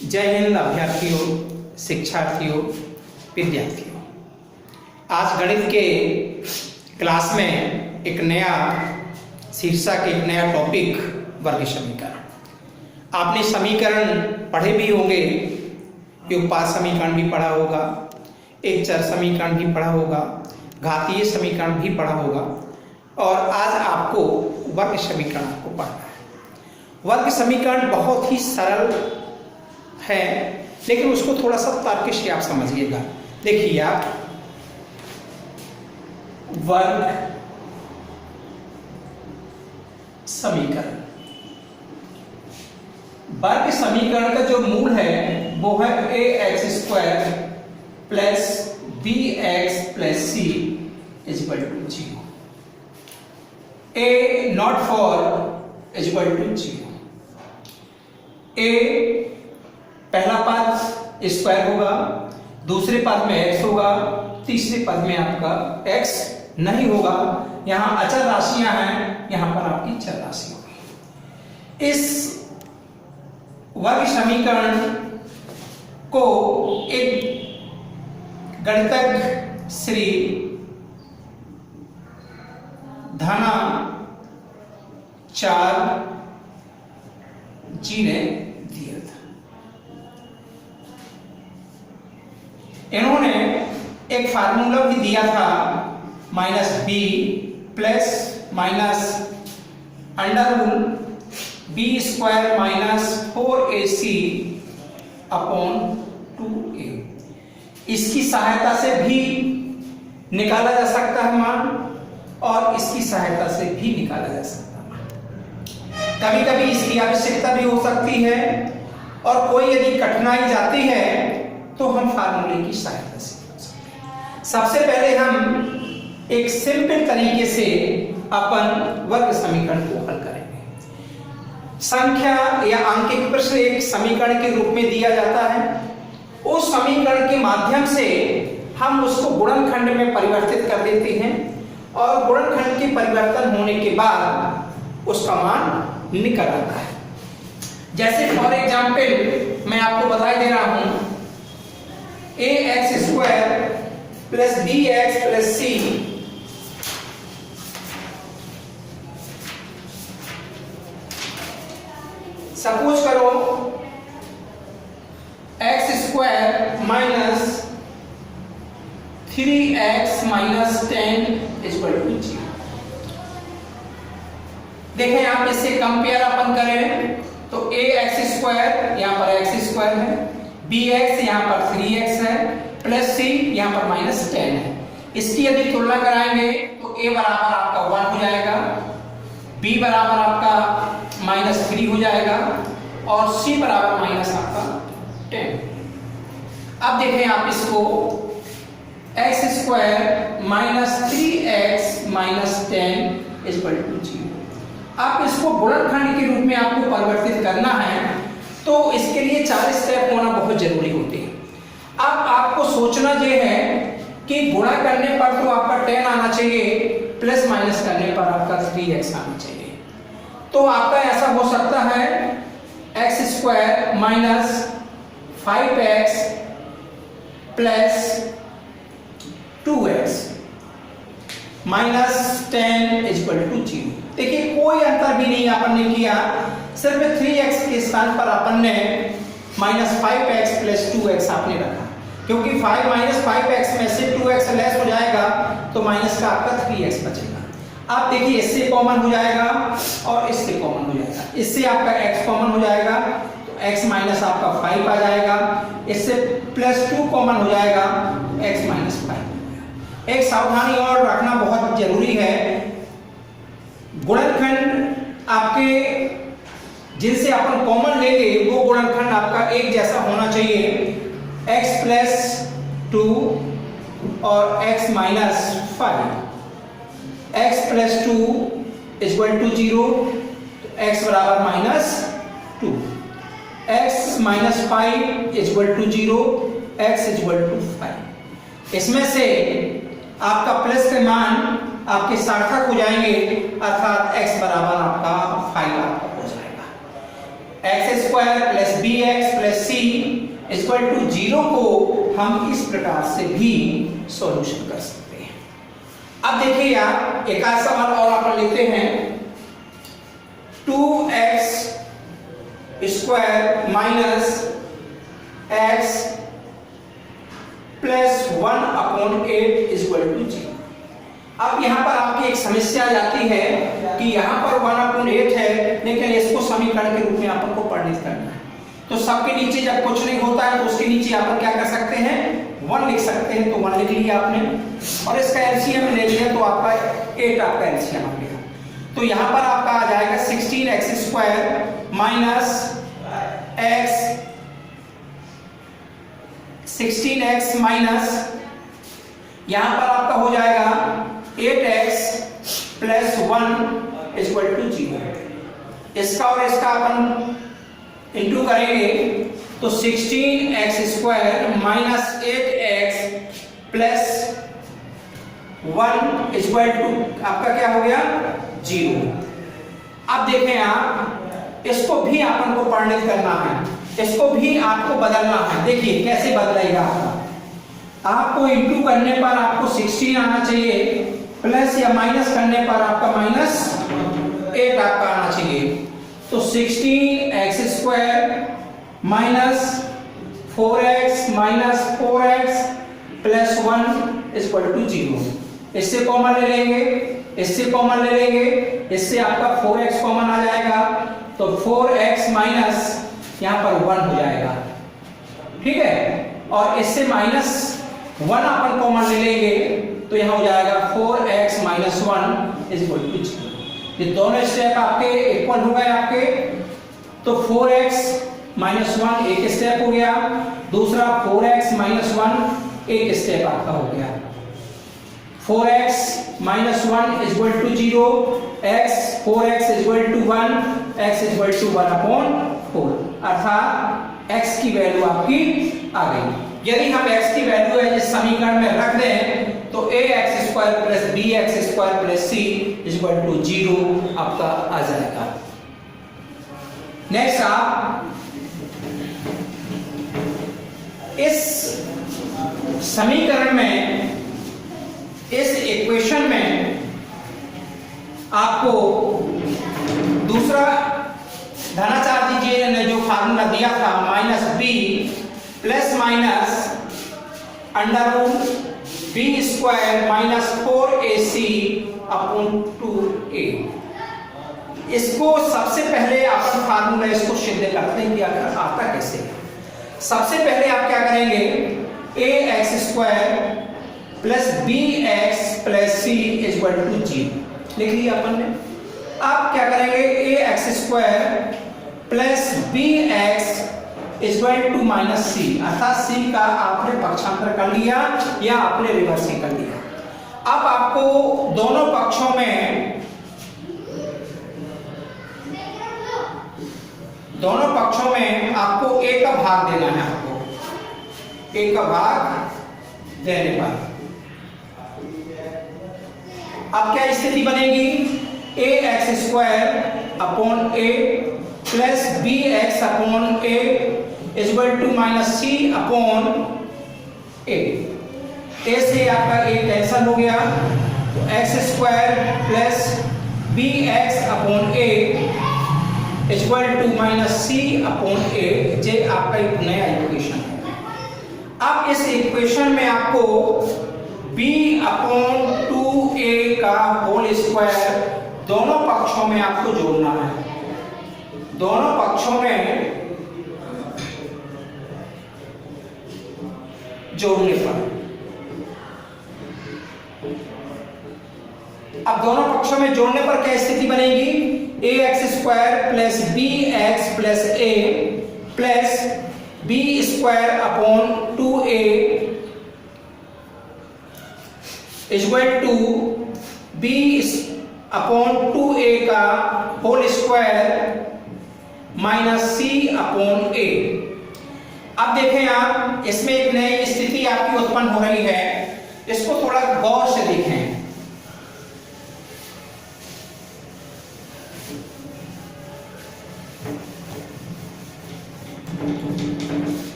जय हिंद अभ्यर्थियों, शिक्षार्थियों, विद्यार्थियों। आज गणित के क्लास में एक नया शीर्षक, एक नया टॉपिक वर्ग समीकरण। आपने समीकरण पढ़े भी होंगे, युगपात समीकरण भी पढ़ा होगा, एक चर समीकरण भी पढ़ा होगा, घातीय समीकरण भी पढ़ा होगा और आज आपको वर्ग समीकरण को पढ़ना है। वर्ग समीकरण बहुत ही सरल है, लेकिन उसको थोड़ा सा तार्किक से आप समझिएगा। देखिए आप, वर्ग समीकरण, वर्ग समीकरण का जो मूल है वो है ax² plus bx plus c equal to 0। a not for equal to 0। a पहला पद स्क्वायर होगा, दूसरे पद में x होगा, तीसरे पद में आपका x नहीं होगा। यहां अचर राशियां हैं, यहां पर आपकी चर राशि होगी। इस वर्ग समीकरण को एक गणितज्ञ श्री धनाचार्य जी ने दिया था। इन्होंने एक फार्मूला भी दिया था, -b plus minus under b² minus 4ac upon 2a। इसकी सहायता से भी निकाला जा सकता है मान और इसकी सहायता से भी निकाला जा सकता है। कभी कभी इसकी आवश्यकता भी हो सकती है और कोई यदि कठिनाई जाती है तो हम फार्मूले की सहायता से कर सकते हैं। सबसे पहले हम एक सिंपल तरीके से अपन वर्ग समीकरण को हल करेंगे। संख्या या अंकित प्रश्न एक समीकरण के रूप में दिया जाता है। उस समीकरण के माध्यम से हम उसको गुणनखंड में परिवर्तित कर देते हैं और गुणनखंड के परिवर्तन होने के बाद उसका मान निकल आता है। जैसे फॉर एग्जाम्पल मैं आपको बता दे रहा हूं, ax² plus bx plus c suppose करो x² minus 3x minus 10 equal to 0। देखें आप, इससे कंपेयर अपन करें तो ax² यहां पर x² है, bx यहां पर 3x है, प्लस c यहां पर -10 है। इसकी यदि तुलना कराएंगे तो a बराबर आपका 1 हो जाएगा, b बराबर आपका -3 हो जाएगा और c बराबर माइनस आपका 10। अब देखें आप इसको, x² minus 3x minus 10 equal to 0। आप इसको गुणनखंड के रूप में आपको परिवर्तित करना है तो इसके लिए 4 स्टेप होना बहुत जरूरी होते हैं। अब आपको सोचना यह है कि गुणा करने पर तो आपका 10 आना चाहिए, प्लस माइनस करने पर आपका 3x आना चाहिए। तो आपका ऐसा हो सकता है x² minus 5x plus 2x minus 10 equal to 0। देखिए कोई अंतर भी नहीं अपन ने किया, सिर्फ 3x के स्थान पर अपन ने -5x प्लस 2x आपने रखा, क्योंकि 5 माइनस 5x में से 2x लेस हो जाएगा तो माइनस का आपका 3x बचेगा। आप देखिए इससे कॉमन हो जाएगा और इससे कॉमन हो जाएगा, इससे आपका x कॉमन हो जाएगा तो x माइनस आपका 5 आ जाएगा, इससे प्लस 2 कॉमन हो जाएगा, x माइनस 5। एक सावधानी और रखना बहुत जरूरी है, गुणनखंड आपके जिनसे अपन कॉमन लेंगे वो गुणनखंड आपका एक जैसा होना चाहिए। x प्लस 2 और x minus 5, x plus 2 equal to 0, x बराबर -2, x minus 5 equal to 0, x equal to 5। इसमें से आपका प्लस के मान आपके सार्थक हो जाएंगे, अर्थात x बराबर आपका 5 आपका हो जाएगा। X square plus b x plus c equal to 0 को हम इस प्रकार से भी सॉल्यूशन कर सकते हैं। अब देखिए यार एक आध सवाल और अपन लिखते हैं 2x square minus x plus 1/8 equal to 0। अब यहाँ पर आपकी एक समस्या आ जाती है कि यहाँ पर 1/8 है लेकिन इसको समीकरण के रूप में अपन को परिणित करना है। तो सबके नीचे जब कुछ नहीं होता है तो उसके नीचे अपन क्या कर सकते हैं 1 लिख सकते हैं। तो 1 लिख लिया आपने और इसका एलसीएम ले लिया तो आपका 8 आपका एलसीएम आ गया। तो यहाँ पर आपका आ जाएगा 16x square minus x 16x minus यहाँ पर आपका हो जाएगा 8x प्लस 1 इक्वल टू 0। इसका और इसका अपन इंटू करेंगे तो 16x square minus 8x plus 1 equal to आपका क्या हो गया 0। अब देखें आप इसको भी अपन को परिणित करना है, इसको भी आपको बदलना है। देखिए कैसे बदलेगा आपको इंटू करने पर आपको 16 आना चाहिए प्लस या माइनस करने पर आपका माइनस 8 आपका आना चाहिए। तो 16x square minus 4x minus 4x plus 1 equal to 0। इससे कॉमन ले लेंगे, इससे कॉमन ले लेंगे, इससे आपका 4x कॉमन आ जाएगा तो 4x माइनस यहाँ पर 1 हो जाएगा, ठीक है। और इससे माइनस 1 अपन कॉमन ले लेंगे तो यहाँ हो जाएगा 4x माइनस 1 इक्वल टू 0। ये दोनों स्टेप आपके इक्वल हो गए आपके। तो 4x माइनस 1 एक स्टेप हो गया, दूसरा 4x माइनस 1 एक स्टेप आपका हो गया। 4x minus 1 equal to 0, x 4x equal to 1, x equal to 1/4 अर्थात x की वैल्यू आपकी आ गई। यदि हम x की वैल्यू है इस समीकरण में रख दें तो ax square plus bx square plus c equal to 0 आपका आ जाएगा। नेक्स्ट आप इस समीकरण में इस इक्वेशन में आपको दूसरा धनाचार्य जी ने जो फार्मूला दिया था minus b plus minus under root b square minus 4ac upon 2a। इसको सबसे पहले अपन फार्मूला इसको सिद्ध करते हैं कि आता कैसे। सबसे पहले आप क्या करेंगे ax square plus bx plus c equal to 0 लिख लिया अपन ने। आप क्या करेंगे ax square plus bx equal to minus C अर्थात c का आपने पक्षांतर कर लिया या आपने रिवर्स कर लिया। अब आपको दोनों पक्षों में आपको a का भाग देना है। आपको a का भाग देने पर अब क्या स्थिति बनेगी ax square upon a plus bx upon a equal to minus c upon a। a से आपका a कैंसल हो गया तो x square plus bx upon a equal to minus c upon a ये आपका एक नया इक्वेशन है। अब इस इक्वेशन में आपको b अपॉन 2a का होल स्क्वायर दोनों पक्षों में आपको जोड़ना है। दोनों पक्षों में जोड़ने पर अब दोनों पक्षों में जोड़ने पर क्या स्थिति बनेगी ax square plus bx plus a plus b square upon 2a equal to b upon 2a का whole square minus c upon a। अब देखें आप इसमें एक नई स्थिति आपकी उत्पन्न हो रही है, इसको थोड़ा गौर से देखें।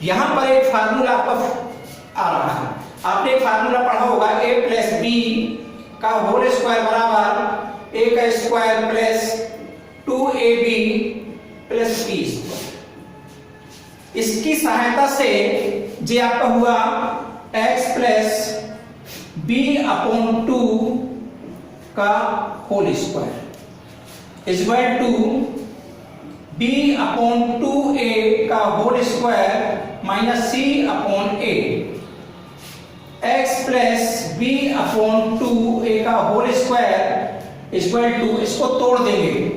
यहां पर एक फार्मूला आपका आ रहा है, आपने एक फार्मूला पढ़ा होगा a प्लस बी का होल स्क्वायर बराबर a का square plus 2ab plus b square. इसकी सहायता से जे आपका हुआ x प्लस बी अपॉन 2 का whole square equal to b upon 2a का whole square minus c upon a। x plus b upon 2a का होल स्क्वायर इक्वल टू, इसको तोड़ देंगे,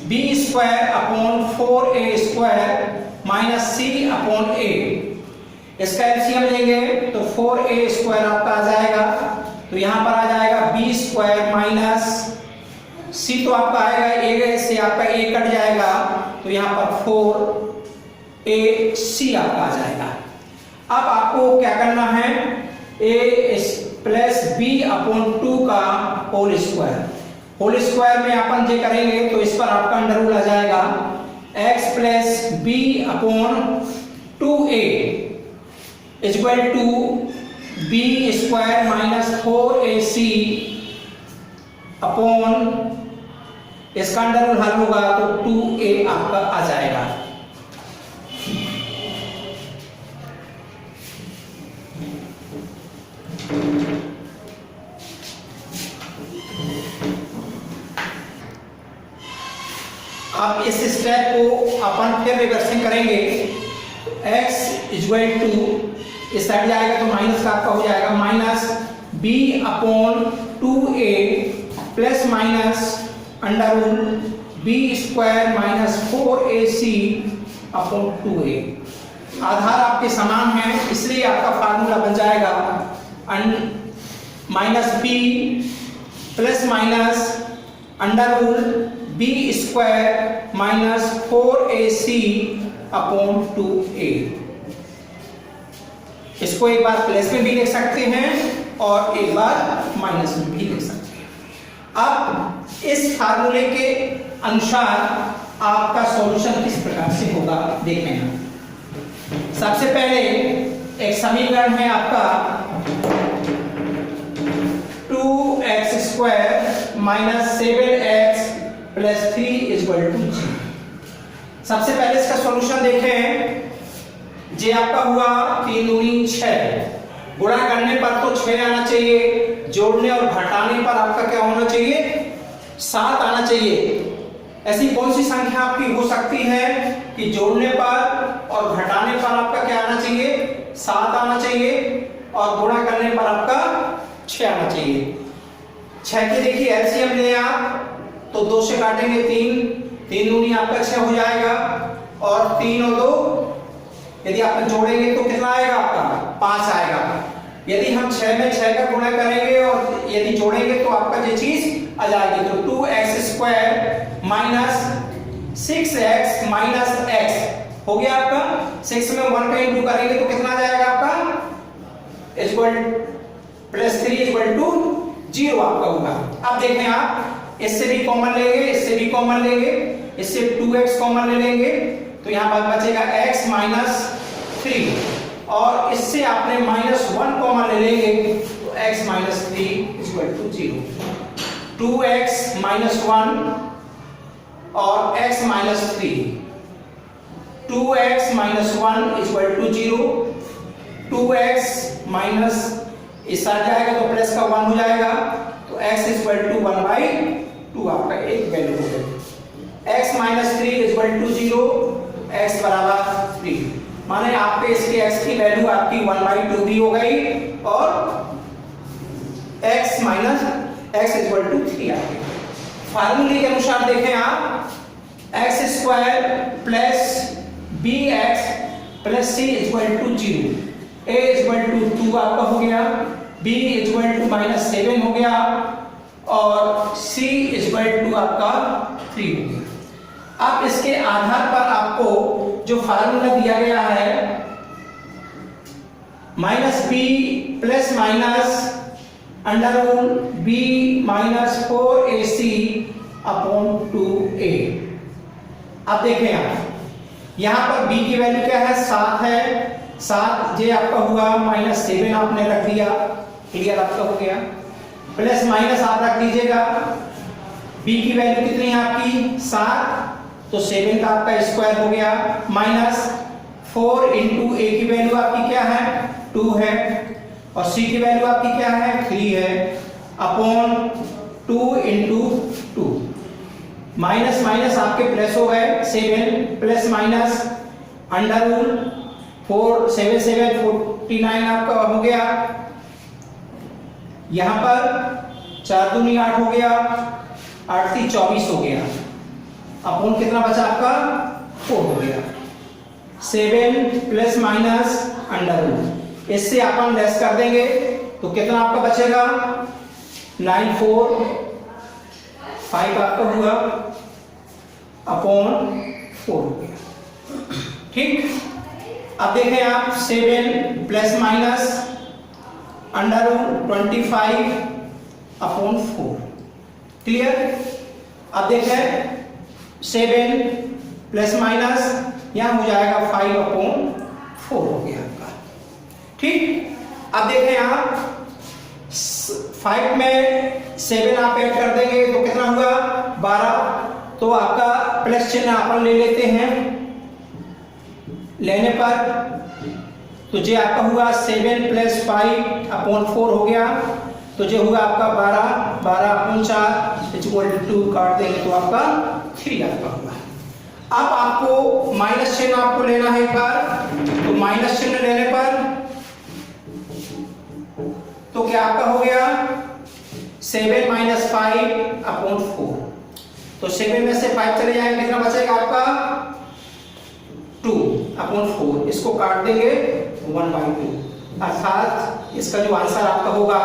b square upon 4a square minus c upon a। इसका LCM लेंगे तो 4a square आपका आ जाएगा, तो यहां पर आ जाएगा b स्क्वायर माइनस c तो आपका आएगा a से आपका a कट जाएगा, तो यहां पर 4ac आपका आ जाएगा। अब आपको क्या करना है, a प्लस बी अपॉन 2 का होल स्क्वायर में अपन जे करेंगे तो इस पर आपका अंडर रूल आ जाएगा, x plus b upon 2a equal to b square minus 4ac upon, इसका अंडर रूल हल होगा तो 2a आपका आ जाएगा। अब इस स्टेप को अपन फिर रिवर्सिंग करेंगे, x इक्वल टू इस साइड जाएगा तो माइनस का आपका हो जाएगा minus b upon 2a plus minus under rule b square minus 4ac upon 2a। आधार आपके समान है इसलिए आपका फार्मूला बन जाएगा minus b plus minus under rule b square minus 4ac upon 2a। इसको एक बार प्लस में भी लिख सकते हैं और एक बार माइनस में भी लिख सकते हैं। अब इस फार्मूले के अनुसार आपका सॉल्यूशन किस प्रकार से होगा देखें। सबसे पहले एक समीकरण है आपका 2x square minus 7x plus 3 equal to 0। सबसे पहले इसका सॉल्यूशन देखें, जे आपका हुआ 3 दूनी 6, गुणा करने पर तो 6 आना चाहिए, जोड़ने और घटाने पर आपका क्या होना चाहिए 7 आना चाहिए। ऐसी कौन सी संख्या आपकी हो सकती है कि जोड़ने पर और घटाने पर आपका क्या आना चाहिए 7 आना चाहिए और गुणा करने पर आपका 6 आना चाहिए। 6 की देखिए एलसीएम ले आप तो 2 से काटेंगे 3 दूनी आपका 6 हो जाएगा और 3 और 2 यदि आप जोड़ेंगे तो कितना आएगा आपका 5 आएगा। यदि हम 6 में 6 का गुणा करेंगे और यदि जोड़ेंगे तो आपका ये चीज आ जाएगी, तो 2x square minus 6x minus x हो गया आपका। 6 में 1 का इंटू करेंगे तो कितना आ जाएगा आपका इक्वल प्लस 3 इक्वल टू 0 आपका होगा। अब देखें आप इससे भी कॉमन लेंगे, इससे भी कॉमन लेंगे, इससे 2x कॉमन ले लेंगे तो यहां पर बचेगा x माइनस 3 और इससे आपने -1 कॉमन ले लेंगे तो x minus 3 equal to 0। 2x minus 1 और x minus 3, 2x minus 1 equal to 0, 2x minus इस आ जाएगा तो प्लस का 1 हो जाएगा तो x इक्वल टू 1/2 आपका एक वैल्यू हो गई। x minus 3 equal to 0, x बराबर 3, माने आपके इसके x की वैल्यू आपकी 1/2 भी हो गई और x minus x equal to 3 आ गई। फार्मूले के अनुसार देखें आप x square plus bx plus c equal to 0, a equal to 2 आपका हो गया, b इक्वल टू -7 हो गया और c इक्वल टू आपका 3 हो गया। अब इसके आधार पर आपको जो फार्मूला दिया गया है -b plus minus under rule b minus 4ac upon 2a। अब देखें आप यहाँ पर b की वैल्यू क्या है, 7 है, 7 ये आपका हुआ -7 आपने रख दिया, क्लियर आपका हो गया, प्लस माइनस आप रख दीजिएगा, b की वैल्यू कितनी है आपकी 7, तो 7 का आपका स्क्वायर हो गया, माइनस 4 इंटू a की वैल्यू आपकी क्या है 2 है, और c की वैल्यू आपकी क्या है 3 है, अपॉन 2 इंटू 2, माइनस माइनस आपके प्लस हो गए, 7 प्लस माइनस अंडर रूट 4 7 7 49 आपका हो गया, यहां पर 4 दूनी 8 हो गया, 8 3 24 हो गया, अपॉन कितना बचा आपका 4 हो गया, 7 प्लस माइनस अंडर रूट, इससे अपन लेस कर देंगे तो कितना आपका बचेगा 9 4 5 आपका हुआ, अपॉन 4 हो गया, ठीक। अब देखें आप 7 plus minus under root 25 upon 4, clear. अब देखें 7 प्लस माइनस यहां हो जाएगा 5 अपॉन 4 हो गया आपका, ठीक। अब देखें आप 5 में 7 आप ऐड कर देंगे तो कितना हुआ 12, तो आपका प्लस चिन्ह अपन ले लेते हैं, लेने पर तो ये आपका हुआ 7 प्लस 5 अपॉन 4 हो गया, तो ये हुआ आपका 12 12 अपॉन 4 इक्वल टू 2 काट देंगे तो आपका 3 आपका हुआ। अब आपको माइनस चिन्ह आपको लेना है एक बार, तो माइनस चिन्ह लेने पर तो क्या आपका हो गया 7 माइनस 5 अपॉन 4, तो 7 में से 5 चले जाएंगे, कितना बचेगा आपका 2 अपॉन 4, इसको काट देंगे 1/2, अर्थात इसका जो आंसर आपका होगा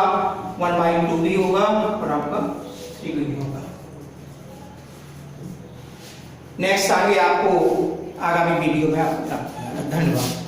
1/2 भी होगा और आपका 3 भी होगा। नेक्स्ट आगे आपको आगामी वीडियो में आपको धन्यवाद।